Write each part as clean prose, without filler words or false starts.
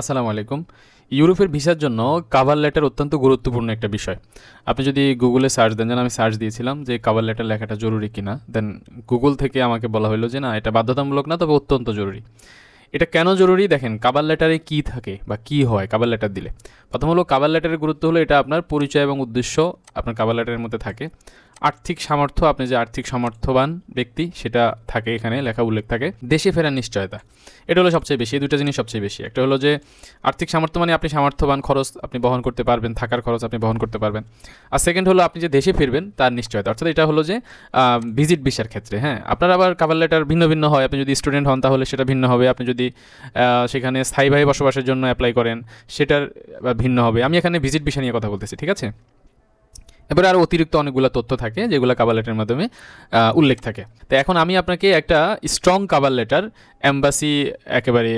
আসসালামু আলাইকুম। ইউরোপের ভিসার জন্য কভার লেটার অত্যন্ত গুরুত্বপূর্ণ একটা বিষয়। আপনি যদি গুগলে সার্চ দেন, যেন আমি সার্চ দিয়েছিলাম যে কভার লেটার লেখাটা জরুরি কিনা, দেন গুগল থেকে আমাকে বলা হলো যে না, এটা বাধ্যতামূলক না, তবে অত্যন্ত জরুরি। এটা কেন জরুরি দেখেন, কভার লেটারে কী থাকে বা কী হয় কভার লেটার দিলে। প্রথম হলো কভার লেটারের গুরুত্ব হলো এটা আপনার পরিচয় এবং উদ্দেশ্য আপনার কভার লেটারের মধ্যে থাকে। আর্থিক সামর্থ্য, আপনি যে আর্থিক সামর্থ্যবান ব্যক্তি সেটা থাকে, এখানে লেখা উল্লেখ থাকে। দেশে ফেরার নিশ্চয়তা, এটা হলো সবচেয়ে বেশি। এই দুটো জিনিস সবচেয়ে বেশি। একটা হলো যে আর্থিক সামর্থ্য, মানে আপনি সামর্থ্যবান, খরচ আপনি বহন করতে পারবেন, থাকার খরচ আপনি বহন করতে পারবেন। আর সেকেন্ড হলো আপনি যে দেশে ফিরবেন তার নিশ্চয়তা, অর্থাৎ এটা হলো যে ভিজিট ভিসার ক্ষেত্রে। হ্যাঁ, আপনার আবার কভার লেটার ভিন্ন ভিন্ন হয়। আপনি যদি স্টুডেন্ট হন তাহলে সেটা ভিন্ন হবে। আপনি যদি সেখানে স্থায়ীভাবে বসবাসের জন্য অ্যাপ্লাই করেন সেটার ভিন্ন হবে। আমি এখানে ভিজিট ভিসা নিয়ে কথা বলতেছি, ঠিক আছে। এবারে আরও অতিরিক্ত অনেকগুলো তথ্য থাকে যেগুলো কভার লেটারের মাধ্যমে উল্লেখ থাকে। তো এখন আমি আপনাকে একটা স্ট্রং কভার লেটার, এম্বাসি একেবারে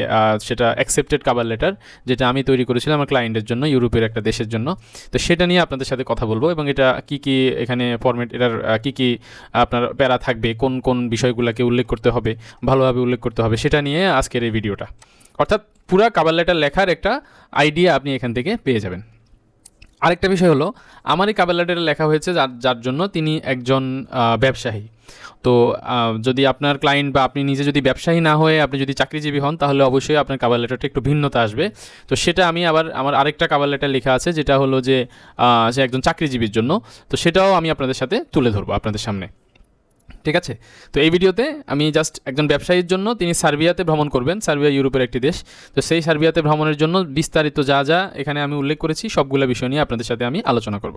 সেটা অ্যাকসেপ্টেড কভার লেটার, যেটা আমি তৈরি করেছিলাম আমার ক্লায়েন্টের জন্য, ইউরোপের একটা দেশের জন্য। তো সেটা নিয়ে আপনাদের সাথে কথা বলবো, এবং এটা কী কী এখানে ফরম্যাট, এটার কী কী আপনার প্যারা থাকবে, কোন কোন বিষয়গুলোকে উল্লেখ করতে হবে, ভালোভাবে উল্লেখ করতে হবে, সেটা নিয়ে আজকের এই ভিডিওটা। অর্থাৎ পুরা কভার লেটার লেখার একটা আইডিয়া আপনি এখান থেকে পেয়ে যাবেন। আরেকটা বিষয় হলো, আমার এই কভার লেটারে লেখা হয়েছে যার জন্য তিনি একজন ব্যবসায়ী। তো যদি আপনার ক্লায়েন্ট বা আপনি নিজে যদি ব্যবসায়ী না হয়ে আপনি যদি চাকরিজীবী হন, তাহলে অবশ্যই আপনার কভার লেটারটা একটু ভিন্নতা আসবে। তো সেটা আমি আবার আমার আরেকটা কভার লেটার লেখা আছে, যেটা হলো যে সে একজন চাকরিজীবীর জন্য। তো সেটাও আমি আপনাদের সাথে তুলে ধরবো আপনাদের সামনে, ঠিক আছে। তো এই ভিডিওতে আমি জাস্ট একজন ব্যবসায়ীর জন্য, তিনি সার্বিয়াতে ভ্রমণ করবেন, সার্বিয়া ইউরোপের একটি দেশ। তো সেই সার্বিয়াতে ভ্রমণের জন্য বিস্তারিত যা যা এখানে আমি উল্লেখ করেছি সবগুলো বিষয় নিয়ে আপনাদের সাথে আমি আলোচনা করব।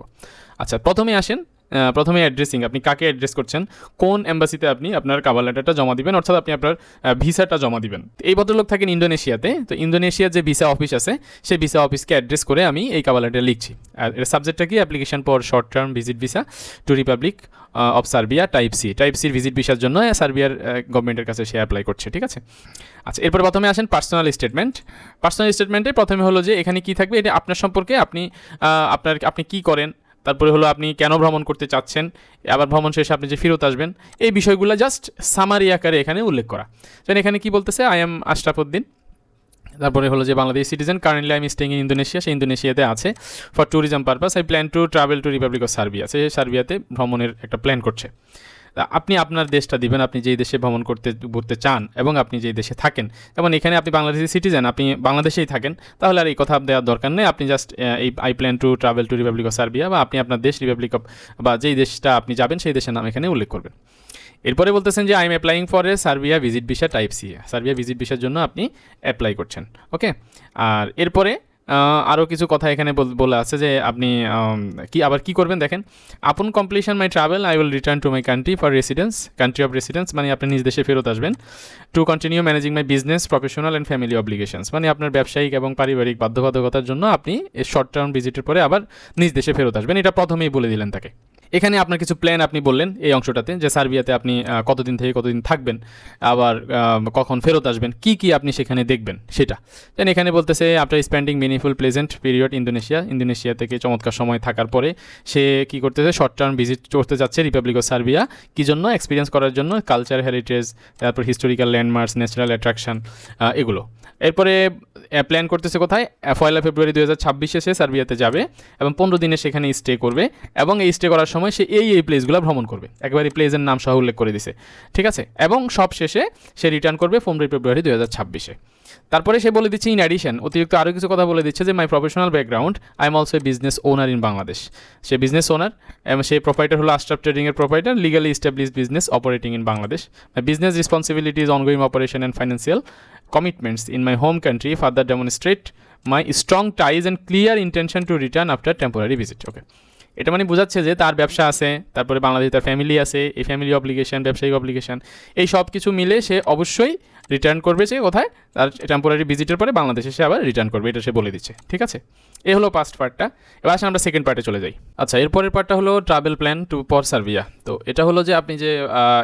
আচ্ছা, প্রথমে আসেন, প্রথমে অ্যাড্রেসিং, আপনি কাকে অ্যাড্রেস করছেন, কোন এম্বাসিতে আপনি আপনার কভার লেটারটা জমা দিবেন, অর্থাৎ আপনি আপনার ভিসাটা জমা দিবেন। এই ভদ্রলোক থাকেন ইন্দোনেশিয়াতে। তো ইন্দোনেশিয়ার যে ভিসা অফিস আছে, সেই ভিসা অফিসকে অ্যাড্রেস করে আমি এই কভার লেটার লিখছি। আর এর সাবজেক্টটা কি, application for short term visit visa to republic of Serbia type C. Type সির ভিজিট ভিসার জন্য সার্বিয়ার গভর্নমেন্টের কাছে সে অ্যাপ্লাই করছে, ঠিক আছে। আচ্ছা, এরপর প্রথমে আসেন পার্সোনাল স্টেটমেন্ট। পার্সোনাল স্টেটমেন্টে প্রথমে হলো যে এখানে কি থাকবে, এটা আপনার সম্পর্কে, আপনি কি করেন, তারপরে হলো আপনি কেন ভ্রমণ করতে চাচ্ছেন, আবার ভ্রমণ শেষে আপনি যে ফেরত আসবেন, এই বিষয়গুলো জাস্ট সামারি আকারে এখানে উল্লেখ করা। যেন এখানে কি বলতেছে, আই এম আশরাফুদ্দিন, তারপরে হলো যে Bangladesh citizen, currently I am staying in Indonesia, সে ইন্দোনেশিয়াতে আছে। For tourism purpose I plan to travel to republic of Serbia, সে সার্বিয়াতে ভ্রমণের একটা প্ল্যান করছে। আপনি আপনার দেশটা দিবেন, আপনি যেই দেশে ভ্রমণ করতে চান এবং আপনি যেই দেশে থাকেন। যেমন এখানে আপনি বাংলাদেশি সিটিজেন, আপনি বাংলাদেশেই থাকেন, তাহলে আর এই কথা দেওয়ার দরকার নেই। আপনি জাস্ট এই I plan to travel to republic of Serbia, বা আপনি আপনার দেশ রিপাবলিক অফ, বা যেই দেশটা আপনি যাবেন সেই দেশের নাম এখানে উল্লেখ করবেন। এরপরে বলতেছেন যে I am applying for a Serbia visit visa type C, Serbia visit ভিসার জন্য আপনি অ্যাপ্লাই করছেন, ওকে। আর এরপরে আরও কিছু কথা এখানে বলা আছে যে আপনি আবার কি করবেন দেখেন, আপন completion my travel I will return to my country for residence, country of residence, মানে আপনি নিজ দেশে ফেরত আসবেন। To continue managing my business professional and family obligations, মানে আপনার ব্যবসায়িক এবং পারিবারিক বাধ্যবাধকতার জন্য আপনি শর্ট টার্ম ভিজিটের পরে আবার নিজ দেশে ফেরত আসবেন। এটা প্রথমেই বলে দিলেন তাকে। এখানে আপনার কিছু প্ল্যান আপনি বললেন এই অংশটাতে, যে সার্বিয়াতে আপনি কতদিন থেকে কতদিন থাকবেন, আবার কখন ফেরত আসবেন, কি কি আপনি সেখানে দেখবেন সেটা। দেন এখানে বলতেছে after spending meaningful pleasant period Indonesia থেকে চমৎকার সময় থাকার পরে সে কি করতেছে, শর্ট টার্ম ভিজিট করতে যাচ্ছে রিপাবলিক অফ সার্বিয়া। কী জন্য, এক্সপিরিয়েন্স করার জন্য, কালচার হেরিটেজ, তারপর হিস্টোরিক্যাল ল্যান্ডমার্কস, ন্যাচারাল অ্যাট্রাকশন, এগুলো। এরপরে প্ল্যান করতেছে কোথায়, 1 ফেব্রুয়ারি 2026 সে সার্বিয়াতে যাবে এবং 15 দিনে সেখানে স্টে করবে, এবং এই স্টে করার সময় সে এই প্লেসগুলো ভ্রমণ করবে, একেবারে প্লেসের নাম সহ উল্লেখ করে দিছে, ঠিক আছে। এবং সব শেষে সে রিটার্ন করবে 15 ফেব্রুয়ারি 2026। তারপরে সে বলে দিচ্ছে ইন অ্যাডিশন, অতিরিক্ত আরও কিছু কথা বলে দিচ্ছে যে my professional background, I am also a business owner in Bangladesh. সে বিজনেস ওনার এবং সে প্রোপাইটার হলো আশরাফ ট্রেডিংয়ের proprietor, legally established business operating in Bangladesh. My business responsibilities ongoing operation and financial commitments in my home country further demonstrate my strong ties and clear intention to return after temporary visit, okay. এটা মানে বোঝাচ্ছে যে তার ব্যবসা আছে, তারপরে বাংলাদেশে তার ফ্যামিলি আছে, এই ফ্যামিলি অব্লিগেশন, ব্যবসায়িক অব্লিগেশন, এই সব কিছু মিলে সে অবশ্যই রিটার্ন করবে, যে কোথায়, তার টেম্পোরারি ভিজিটের পরে বাংলাদেশে সে আবার রিটার্ন করবে, এটা সে বলে দিচ্ছে, ঠিক আছে। এ হলো ফার্স্ট পার্টটা। এবার আসলে আমরা সেকেন্ড পার্টে চলে যাই। আচ্ছা, এরপরের পার্টটা হলো travel plan to for Serbia. তো এটা হলো যে আপনি যে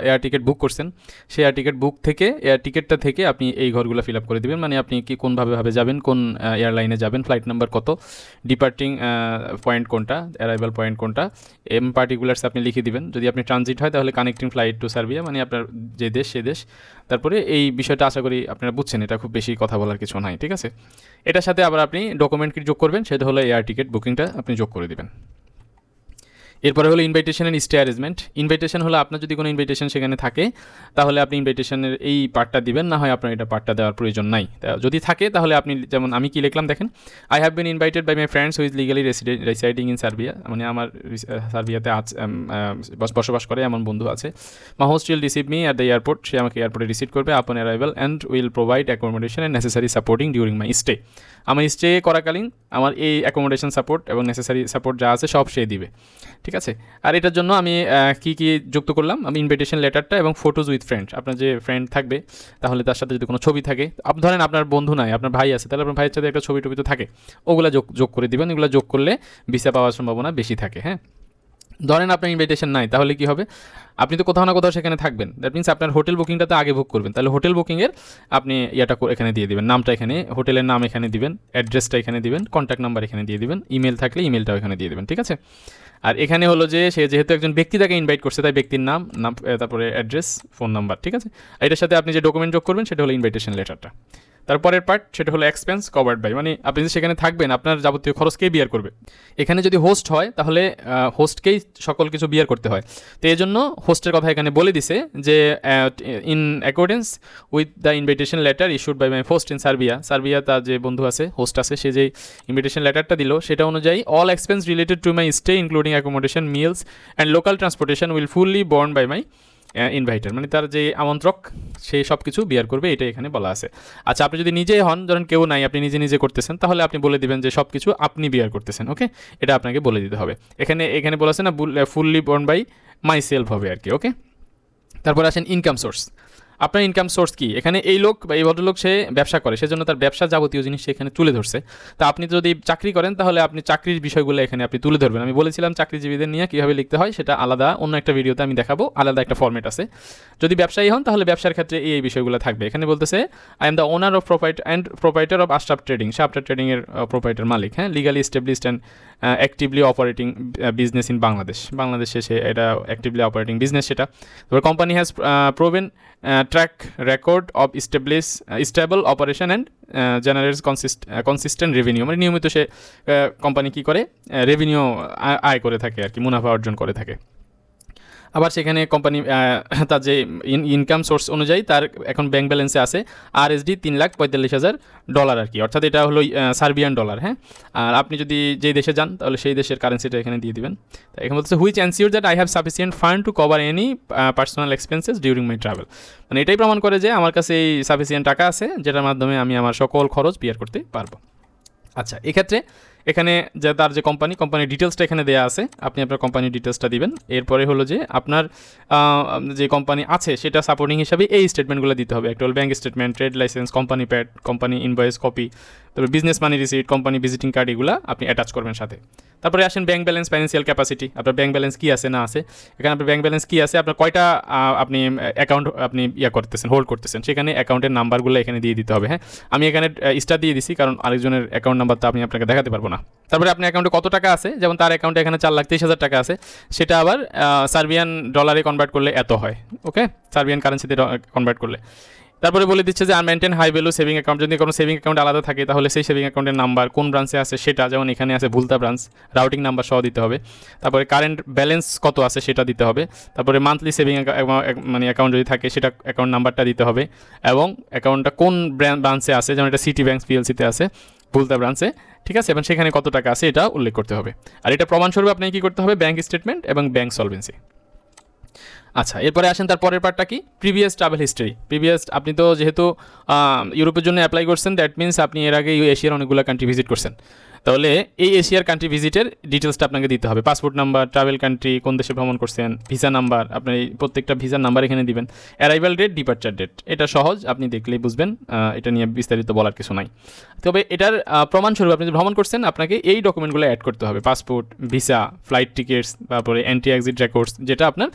এয়ার টিকিট বুক করছেন, সেই এয়ার টিকিট বুক থেকে, এয়ার টিকিটটা থেকে আপনি এই ঘরগুলো ফিল আপ করে দেবেন, মানে আপনি কি কোনভাবে যাবেন, কোন এয়ারলাইনে যাবেন, ফ্লাইট নাম্বার কত, ডিপার্টিং পয়েন্ট কোনটা, অ্যারাইভাল পয়েন্ট পয়েন্ট কোনটা, পার্টিকুলার্স আপনি লিখে দিবেন। যদি আপনি ট্রানজিট হয় তাহলে কানেক্টিং ফ্লাইট টু সার্বিয়া, মানে আপনার যে দেশ সে দেশ। তারপরে এই বিষয়টা আশা করি আপনারা বুঝছেন, এটা খুব বেশি কথা বলার কিছু নাই, ঠিক আছে। এটার সাথে আবার আপনি ডকুমেন্ট কি যোগ করবেন, সেটা হলো এয়ার টিকিট বুকিংটা আপনি যোগ করে দিবেন। এরপরে হলো invitation and stay arrangement. Invitation হলো আপনার যদি কোনো ইনভাইটেশন সেখানে থাকে তাহলে আপনি ইনভাইটেশনের এই পার্টটা দিবেন, না হয় আপনার এটা পার্টটা দেওয়ার প্রয়োজন নাই। যদি থাকে তাহলে আপনি, যেমন আমি কি লিখলাম দেখেন, I have been invited by my friends who is legally residing in Serbia, মানে আমার সার্বিয়াতে বসবাস করে এমন বন্ধু আছে। My host will receive me at the airport, সে আমাকে এয়ারপোর্টে রিসিভ করবে upon arrival, and will provide accommodation and necessary supporting during my stay. আমার স্টে করাকালীন আমার এই অ্যাকোমোডেশন সাপোর্ট এবং নেসেসারি সাপোর্ট যা আছে সব সে দিবে, ঠিক আছে। আর এটার জন্য আমি কি যুক্ত করলাম, আমি ইনভিটেশন লেটারটা এবং ফটোজ উইথ ফ্রেন্ড, আপনার যে ফ্রেন্ড থাকবে তাহলে তার সাথে যদি কোনো ছবি থাকে, ধরেন আপনার বন্ধু নাই, আপনার ভাই আছে, তাহলে আপনার ভাইয়ের সাথে একটা ছবি টবি তো থাকে, ওগুলো যোগ করে দিবেন। এগুলো যোগ করলে ভিসা পাওয়ার সম্ভাবনা বেশি থাকে, হ্যাঁ। ধরেন আপনার ইনভিটেশন নাই, তাহলে কি হবে, আপনি তো কোথাও না কোথাও সেখানে থাকবেন, দ্যাট মিনস আপনার হোটেল বুকিংটা তো আগে বুক করবেন, তাহলে হোটেল বুকিংয়ের আপনি ইয়েটা এখানে দিয়ে দিবেন, নামটা এখানে, হোটেলের নাম এখানে দিবেন, অ্যাড্রেসটা এখানে দিবেন, কন্ট্যাক্ট নাম্বার এখানে দিয়ে দিবেন, ইমেল থাকলে ইমেলটাও এখানে দিয়ে দিবেন, ঠিক আছে। আর এখানে হলো যে সে যেহেতু একজন ব্যক্তি তাকে ইনভাইট করছে, তাই ব্যক্তির নাম, তারপরে অ্যাড্রেস, ফোন নাম্বার, ঠিক আছে। এটার সাথে আপনি যে ডকুমেন্ট যোগ করবেন সেটা হলো ইনভাইটেশন লেটারটা। তারপরের পার্ট সেটা হলো এক্সপেন্স কভার্ড বাই, মানে আপনি যে সেখানে থাকবেন আপনার যাবতীয় খরচ কে বিয়ার করবে। এখানে যদি হোস্ট হয় তাহলে হোস্টকেই সকল কিছু বিয়ার করতে হয়। তো এই জন্য হোস্টের কথা এখানে বলে দিছে যে in accordance with the invitation letter issued by my host in Serbia তার যে বন্ধু আছে, হোস্ট আছে, সে যে ইনভিটেশন লেটারটা দিল সেটা অনুযায়ী all expense related to my stay including accommodation, meals and local transportation will fully borne by my inviter, মানে তার যে আমন্ত্রক সেই সব কিছু বিয়ার করবে, এটা এখানে বলা আছে। আচ্ছা, আপনি যদি নিজেই হন, ধরেন কেউ নাই, আপনি নিজে করতেছেন, তাহলে আপনি বলে দিবেন যে সব কিছু আপনি বিয়ার করতেছেন, ওকে, এটা আপনাকে বলে দিতে হবে। এখানে বলা আছে না, fully borne by myself হবে আর কি, ওকে। তারপর আসেন ইনকাম সোর্স। আপনার ইনকাম সোর্স কি, এখানে এই লোক বা এই ভদ্রলোক সে ব্যবসা করে, সেজন্য তার ব্যবসার যাবতীয় জিনিস সেখানে তুলে ধরছে। তা আপনি যদি চাকরি করেন তাহলে আপনি চাকরির বিষয়গুলো এখানে আপনি তুলে ধরবেন। আমি বলেছিলাম চাকরিজীবীদের নিয়ে কীভাবে লিখতে হয় সেটা আলাদা অন্য একটা ভিডিওতে আমি দেখাবো, আলাদা একটা ফরম্যাট আছে। যদি ব্যবসায়ী হন তাহলে ব্যবসার ক্ষেত্রে এই বিষয়গুলো থাকবে। এখানে বলতেছে I am the owner of proprietor of Ashraf trading, সাপটা ট্রেডিংয়ের প্রোপাইটার মালিক, হ্যাঁ, legally established and actively operating business in বাংলাদেশে সে এটা অ্যাক্টিভলি অপারেটিং বিজনেস সেটা। তারপর company has proven track record of stable operation and generates consistent revenue, মানে নিয়মিত সে company কী করে, revenue আয় করে থাকে আর কি, মুনাফা অর্জন করে থাকে। আবার সেখানে কোম্পানি তার যে ইনকাম সোর্স অনুযায়ী তার এখন ব্যাংক ব্যালেন্সে আছে RSD $3,45,000 আর কি, অর্থাৎ এটা হলো সার্বিয়ান ডলার, হ্যাঁ। আর আপনি যদি যেই দেশে যান তাহলে সেই দেশের কারেন্সিটা এখানে দিয়ে দিবেন। তো এখানে বলতেছে which ensure that I have sufficient fund to cover any personal expenses during my travel, মানে এটাই প্রমাণ করে যে আমার কাছে এই সাফিসিয়েন্ট টাকা আছে যেটার মাধ্যমে আমি আমার সকল খরচ বিয়ার করতে পারবো। আচ্ছা, এক্ষেত্রে এখানে যে তার যে কোম্পানির ডিটেলসটা এখানে দেওয়া আছে, আপনি আপনার কোম্পানির ডিটেলসটা দিবেন। এরপরে হলো যে আপনার যে কোম্পানি আছে সেটা সাপোর্টিং হিসাবে এই স্টেটমেন্টগুলো দিতে হবে। একটা হলো bank statement, trade licence, company pad, company invoice copy, তারপরে business money receipt, company visiting card, এগুলো আপনি অ্যাটাচ করবেন সাথে। তারপরে আসেন ব্যাঙ্ক ব্যালেন্স, ফাইন্যান্সিয়াল ক্যাপাসিটি, আপনার ব্যাঙ্ক ব্যালেন্স কী আছে না আছে। এখানে আপনার ব্যাঙ্ক ব্যালেন্স কী আছে, আপনার কয়টা আপনি অ্যাকাউন্ট আপনি হোল্ড করতেছেন, সেখানে অ্যাকাউন্টের নাম্বারগুলো এখানে দিয়ে দিতে হবে, হ্যাঁ। আমি এখানে স্টার দিয়ে দিছি কারণ আরেকজনের অ্যাকাউন্ট নাম্বার তো আমি আপনাকে দেখাতে পারবো না। তারপরে আপনার অ্যাকাউন্টে কত টাকা আছে, যেমন তার অ্যাকাউন্টে এখানে 4,23,000 টাকা আছে, সেটা আবার সার্বিয়ান ডলারে কনভার্ট করলে এত হয়, ওকে, সার্বিয়ান কারেন্সিতে কনভার্ট করলে। তারপরে বলে দিচ্ছে যে maintain high value saving account, যদি কোনো সেভিং অ্যাকাউন্ট আলাদা থাকে তাহলে সেই সেভিং অ্যাকাউন্টের নাম্বার কোন ব্রাঞ্চে আছে সেটা, যেমন এখানে আছে ভুলতা ব্রাঞ্চ, রাউটিং নাম্বার সহ দিতে হবে। তারপরে কারেন্ট ব্যালেন্স কত আছে সেটা দিতে হবে। তারপরে মান্থলি সেভিং মানে অ্যাকাউন্ট যদি থাকে সেটা অ্যাকাউন্ট নাম্বারটা দিতে হবে, এবং অ্যাকাউন্টটা কোন ব্রাঞ্চে আছে, যেমন এটা সিটি ব্যাংক PLCতে আছে ভুলতা ব্রাঞ্চে, ঠিক আছে, এবং সেখানে কত টাকা আছে এটা উল্লেখ করতে হবে। আর এটা প্রমাণস্বরূপ আপনাকে কী করতে হবে, ব্যাঙ্ক স্টেটমেন্ট এবং ব্যাঙ্ক সলভেন্সি। আচ্ছা, এরপরে আসেন তার পরের পার্টটা কি, প্রিভিয়াস ট্রাভেল হিস্ট্রি। আপনি তো যেহেতু ইউরোপের জন্য অ্যাপ্লাই করছেন, দ্যাট মিনস আপনি এর আগে এশিয়ার অনেকগুলো কান্ট্রি ভিজিট করছেন, তাহলে এই এশিয়ার কান্ট্রি ভিজিটের ডিটেলসটা আপনাকে দিতে হবে। পাসপোর্ট নাম্বার, ট্রাভেল কান্ট্রি, কোন দেশে ভ্রমণ করছেন, ভিসা নাম্বার, আপনার এই প্রত্যেকটা ভিসার নাম্বার এখানে দিবেন। অ্যারাইভাল ডেট, ডিপার্চার ডেট, এটা সহজ, আপনি দেখলেই বুঝবেন, এটা নিয়ে বিস্তারিত বলার কিছু নাই। তবে এটার প্রমাণস্বরূপ আপনি যে ভ্রমণ করছেন আপনাকে এই ডকুমেন্টগুলো অ্যাড করতে হবে, পাসপোর্ট, ভিসা, ফ্লাইট টিকিটস, তারপরে এন্ট্রি এক্সিট রেকর্ডস, যেটা আপনার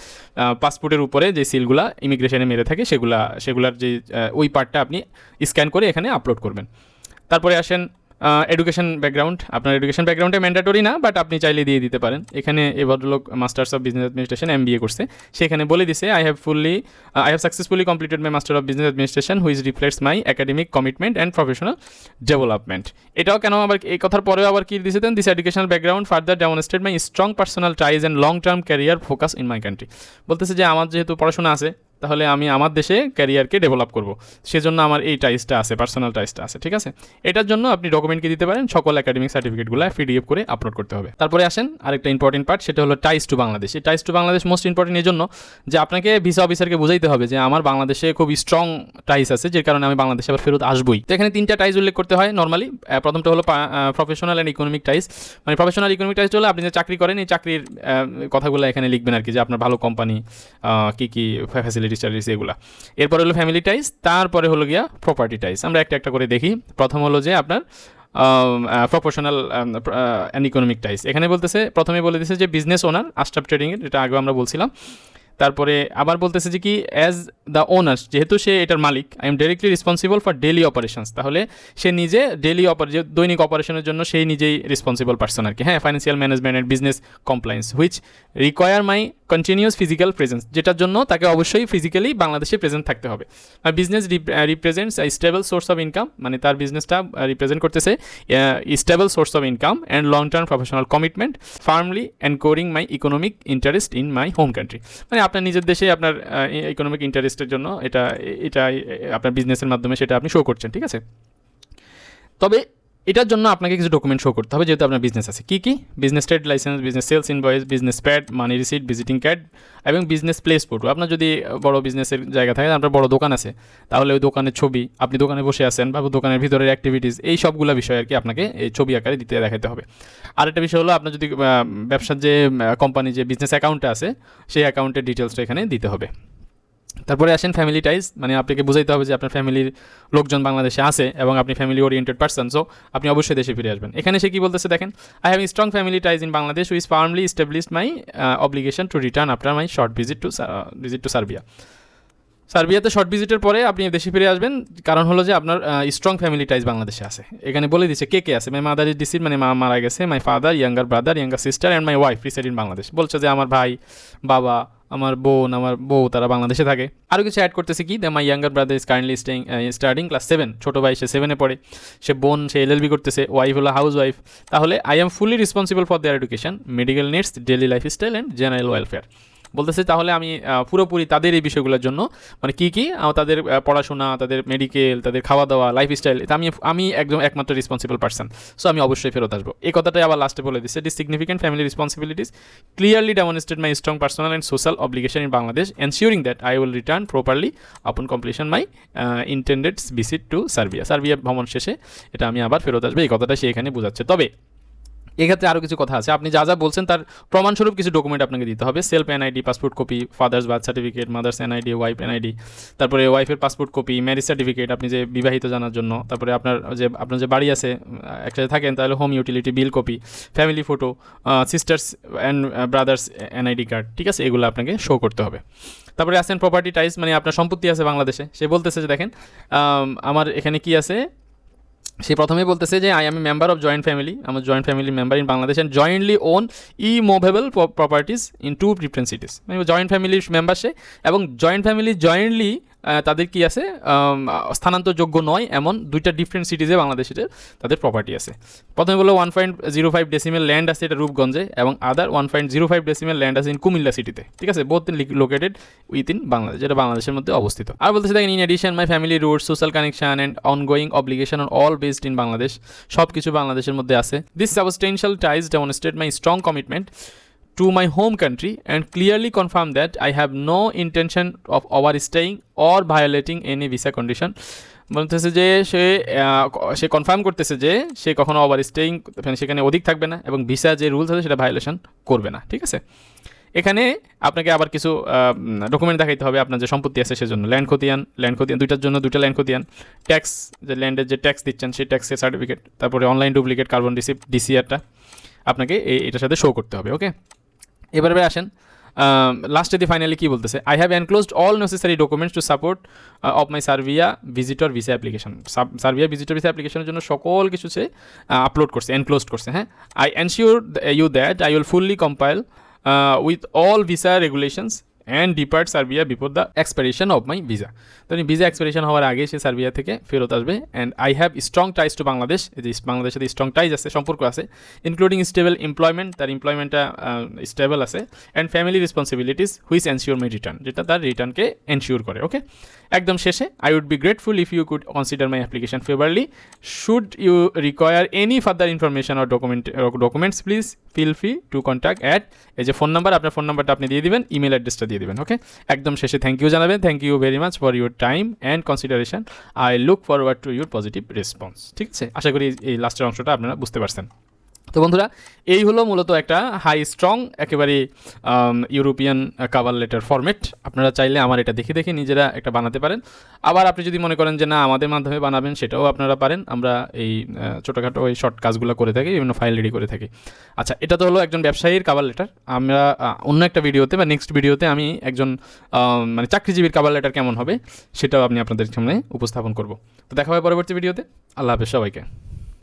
পাসপোর্টের উপরে যে সিলগুলা ইমিগ্রেশনে মেরে থাকে সেগুলার যে ওই পার্টটা আপনি স্ক্যান করে এখানে আপলোড করবেন। তারপরে আসেন এডুকেশন ব্যাকগ্রাউন্ড, আপনার এডুকেশন ব্যাকগ্রাউন্ডে ম্যান্ডেটরি না, বাট আপনি চাইলে দিয়ে দিতে পারেন। এখানে এ ভদ্রলোক masters of business administration MBA করছে, সেখানে বলে দিছে I have successfully completed my master of business administration which reflects my academic commitment and professional development. এটাও কেন আবার এই কথার পরেও আবার কি দিছে then, this educational background further demonstrate my strong personal ties and long term career focus in my country. বলতেছে যে আমার যেহেতু পড়াশোনা আছে, তাহলে আমি আমার দেশে ক্যারিয়ারকে ডেভেলপ করব, সেজন্য আমার এই টাইসটা আছে, পার্সোনাল টাইসটা আছে, ঠিক আছে। এটার জন্য আপনি ডকুমেন্ট কি দিতে পারেন, সকল একাডেমিক সার্টিফিকেটগুলো PDF করে আপলোড করতে হবে। তারপরে আসেন আরেকটা ইম্পর্টেন্ট পার্ট, সেটা হলো টাইস টু বাংলাদেশ। এই টাইস টু বাংলাদেশ মোস্ট ইম্পর্টেন্ট এই জন্য যে আপনাকে ভিসা অফিসারকে বুঝাইতে হবে যে আমার বাংলাদেশে খুব স্ট্রং টাইস আছে, যে কারণে আমি বাংলাদেশে আবার ফেরত আসবই। তো এখানে 3টা টাইস উল্লেখ করতে হয় নর্মালি। প্রথমটা হলো প্রফেশনাল অ্যান্ড ইকোনমিক টাইস। মানে প্রফেশনাল ইকোনমিক টাইস হলো আপনি যে চাকরি করেন, এই চাকরির কথাগুলো এখানে লিখবেন আর কি, যে আপনার ভালো কোম্পানি, কী কী ফ্যাসিলিটিস টাইস এগুলো। এরপরে হলো ফ্যামিলি টাইস, তারপরে হলো গিয়া প্রপার্টি টাইস। আমরা একটা একটা করে দেখি। প্রথম হলো যে আপনার প্রফেশনাল অ্যান্ড ইকোনমিক টাইস। এখানে বলতেছে, প্রথমে বলে দিয়েছে যে বিজনেস ওনার আশরাফ ট্রেডিংয়ের, এটা আগে আমরা বলছিলাম। তারপরে আবার বলতেছে যে কি অ্যাজ দ্য ওনার, যেহেতু সে এটার মালিক, I am directly responsible for daily operations. তাহলে সে নিজে যে দৈনিক অপারেশনের জন্য সেই নিজেই রেসপন্সিবল পার্সন আর কি। হ্যাঁ, financial management and business compliance which require my continuous physical presence, যেটার জন্য তাকে অবশ্যই ফিজিক্যালি বাংলাদেশে প্রেজেন্ট থাকতে হবে। আর business represents stable source of income, মানে তার বিজনেসটা রিপ্রেজেন্ট করতেছে stable source of income and long term professional commitment firmly anchoring my economic interest in my home country. মানে আপনার নিজের দেশে আপনার ইকোনমিক ইন্টারেস্টের জন্য এটা আপনার বিজনেসের মাধ্যমে সেটা আপনি শো করছেন, ঠিক আছে। তবে এটার জন্য আপনাকে কিছু ডকুমেন্ট শো করতে হবে, যেহেতু আপনার বিজনেস আছে। কী কী? Business trade licence, business sales invoice, business pad, money receipt, visiting card এবং বিজনেস প্লেস ফটো। আপনার যদি বড় বিজনেসের জায়গা থাকে, আপনার বড় দোকান আছে, তাহলে ওই দোকানের ছবি, আপনি দোকানে বসে আছেন বা দোকানের ভিতরের অ্যাক্টিভিটিস, এই সবগুলো বিষয় আর কি আপনাকে এই ছবি আকারে দেখাতে হবে। আরেকটা বিষয় হলো আপনার যদি ব্যবসার যে কোম্পানি যে বিজনেস অ্যাকাউন্টে আছে, সেই অ্যাকাউন্টের ডিটেলসটা এখানে দিতে হবে। তারপরে আসেন ফ্যামিলি টাইজ, মানে আপনাকে বুঝাইতে হবে যে আপনার ফ্যামিলির লোকজন বাংলাদেশে আছে এবং আপনি ফ্যামিলি ওরিয়েন্টেড পার্সন, সো আপনি অবশ্যই দেশে ফিরে আসবেন। এখানে সে কী বলতেছে দেখেন, I have strong family ties in Bangladesh which firmly established my obligation to return after my short visit to Serbia. সার্বিয়াতে শর্ট ভিজিটের পরে আপনি দেশে ফিরে আসবেন, কারণ হলো যে আপনার স্ট্রং ফ্যামিলি টাইজ বাংলাদেশে আছে। এখানে বলে দিচ্ছে কে কে আছে। মাই মাদার ইজ ডিসিড, মানে মা মারা গেছে। My father, younger brother, younger sister and my wife reside in Bangladesh. বলছে যে আমার ভাই, বাবা, আমার বউ তারা বাংলাদেশে থাকে। আরও কিছু অ্যাড করতেছে কি, the my younger brother is currently starting class 7, ছোটো ভাই সে 7-এ পড়ে, সে LLB করতেছে, ওয়াইফ হলো হাউস ওয়াইফ। তাহলে I am fully responsible for their education, medical needs, daily lifestyle and general welfare. বলতেছে তাহলে আমি পুরোপুরি তাদের এই বিষয়গুলোর জন্য, মানে কী কী তাদের পড়াশোনা, তাদের মেডিকেল, তাদের খাওয়া দাওয়া, লাইফস্টাইল, এটা আমি একমাত্র রেসপন্সিবল পার্সন, সো আমি অবশ্যই ফেরত আসবো। এই কথাটাই আবার লাস্টে বলে দিচ্ছে, this significant family responsibilities clearly demonstrate my strong personal and social obligation in Bangladesh, ensuring that I will return properly upon completion my intended visit to Serbia ভ্রমণ শেষে এটা আমি আবার ফেরত আসবো। এই কথাটা সে এখানে বোঝাচ্ছে। তবে এক্ষেত্রে আরও কিছু কথা আছে, আপনি যা যা বলছেন তার প্রমাণস্বরূপ কিছু ডকুমেন্ট আপনাকে দিতে হবে। Self NID, passport copy, father's birth certificate, mother's NID, wife NID, তারপরে ওয়াইফের পাসপোর্ট কপি, ম্যারেজ সার্টিফিকেট, আপনি যে বিবাহিত জানার জন্য, তারপরে আপনার যে বাড়ি আছে একসাথে থাকেন, তাহলে home utility bill copy, family photo, sisters and brothers NID card, ঠিক আছে, এগুলো আপনাকে শো করতে হবে। তারপরে আসেন প্রপার্টি টাইজ, মানে আপনার সম্পত্তি আছে বাংলাদেশে। সে বলতেছে যে দেখেন আমার এখানে কি আছে, সে প্রথমেই বলতেছে যে I am a member of joint family, আমার joint family member in Bangladesh and jointly own immovable properties in 2 different cities. মানে জয়েন্ট ফ্যামিলির মেম্বার সে, এবং জয়েন্ট ফ্যামিলি জয়েন্টলি তাদের কি আছে, স্থানান্তরযোগ্য নয় এমন 2টা ডিফারেন্ট সিটিজে বাংলাদেশের তাদের প্রপার্টি আছে। প্রথমে বলো 1.05 ডেসিমেল ল্যান্ড আছে এটা রূপগঞ্জে, এবং আদার 1.05 ডেসিমেল ল্যান্ড আছে ইন কুমিল্লা সিটিতে, ঠিক আছে, বোথ লোকেটেড উইথিন বাংলাদেশ, যেটা বাংলাদেশের মধ্যে অবস্থিত। আর বলতেছে দেখেন, in addition my family roots, social connection and ongoing obligation on all based in Bangladesh, সব কিছু বাংলাদেশের মধ্যে আছে। This substantial ties demonstrate my strong commitment to my home country and clearly confirm that I have no intention of overstaying or violating any visa condition. বলতেছে যে সে confirm করতেছে যে সে কখনো ওভারস্টেইং, সেখানে অধিক থাকবে না, এবং ভিসা যে রুলস আছে সেটা ভায়োলেশন করবে না, ঠিক আছে। এখানে আপনাকে আবার কিছু ডকুমেন্ট দেখাইতে হবে, আপনার যে সম্পত্তি আছে সেজন্য ল্যান্ড খতিয়ান 2টার জন্য 2টা ল্যান্ড খতিয়ান, ট্যাক্স, যে ল্যান্ডের যে ট্যাক্স দিচ্ছেন সেই ট্যাক্সের সার্টিফিকেট, তারপরে অনলাইন ডুপ্লিকেট কার্বন রিসিপ্ট DCRটা আপনাকে এটার সাথে শো করতে হবে। ওকে, এবারে আসেন লাস্টে দিয়ে ফাইনালি কী বলতেছে, I have enclosed all necessary documents to support of my Serbia visitor visa application. Serbia visitor visa অ্যাপ্লিকেশনের জন্য সকল কিছু সে আপলোড করছে, এনক্লোজড করছে। হ্যাঁ, I ensure you that I will fully compile with all visa regulations and depart Serbia before the expiration of my visa. তো visa expiration হওয়ার আগে সে সার্বিয়া থেকে ফেরত আসবে। And I have strong ties to Bangladesh, এই যে বাংলাদেশের সাথে স্ট্রং টাইজ আছে, সম্পর্ক আছে, ইনক্লুডিং স্টেবল এমপ্লয়মেন্ট, তার এমপ্লয়মেন্টটা স্টেবল আছে, and family responsibilities which ensure my return, যেটা তার রিটার্নকে এনশিওর করে। ওকে, একদম শেষে I would be grateful if you could consider my application favourably. Should you require any further information or documents please feel free to contact at, এই যে phone number, আপনার phone নাম্বারটা আপনি দিয়ে দিবেন, ইমেল অ্যাড্রেসটা দিয়ে দিবেন। ওকে, একদম শেষে থ্যাংক ইউ জানাবেন। Thank you very much for your time and consideration. I look forward to your positive response. ঠিক আছে, আশা করি এই লাস্টের অংশটা আপনারা বুঝতে পারছেন। তো বন্ধুরা, এই হলো মূলত একটা হাই স্ট্রং একেবারে ইউরোপিয়ান কাভার লেটার ফরম্যাট। আপনারা চাইলে আমার এটা দেখে দেখে নিজেরা একটা বানাতে পারেন। আবার আপনি যদি মনে করেন যে না আমাদের মাধ্যমে বানাবেন, সেটাও আপনারা পারেন। আমরা এই ছোটোখাটো এই শর্ট কাজগুলো করে থাকি, বিভিন্ন ফাইল রেডি করে থাকি। আচ্ছা, এটা তো হলো একজন ব্যবসায়ীর কাভার লেটার। আমরা অন্য একটা ভিডিওতে বা নেক্সট ভিডিওতে আমি একজন মানে চাকরিজীবীর কাভার লেটার কেমন হবে সেটাও আমি আপনাদের সামনে উপস্থাপন করব। তো দেখা হবে পরবর্তী ভিডিওতে। আল্লাহ হাফেজ সবাইকে।